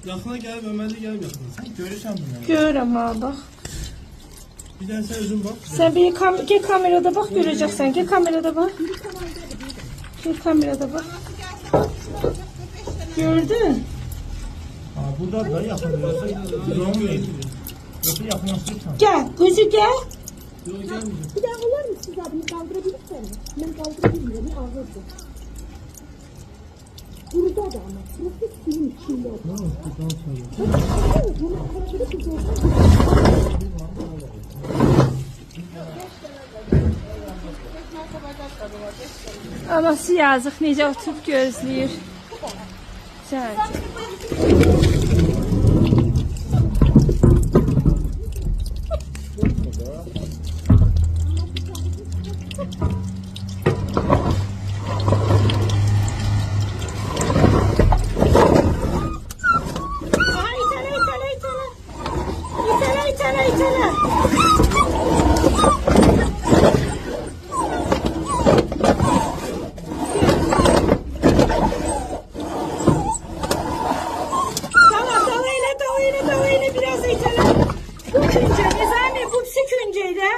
Yaxına gəlib, Ömərli gəlib yaxına. Sən görürsən bunu. Görürəm ha, bax. Bir dənə sən özün bax. Sen bir gel kamerada bak, göreceksen. Gel kamerada bak. Gel kamerada bak. Gördün? Ha, burada da yaxınlaşırsan. Yoksa yaxınlaşırsan. Gel, gözü gel. Yox, gəlməyəcək. Bir daha olar mı siz adını kaldırabilirseniz? Ben kaldırabilirim, ağırdır. Burada da ama, burası suyun içinde. Evet, bunu kaldırıp Anası yazık, necə oturub gözləyir. Can. Biraz itele. Bu künce, Nizami bu psi künceydi.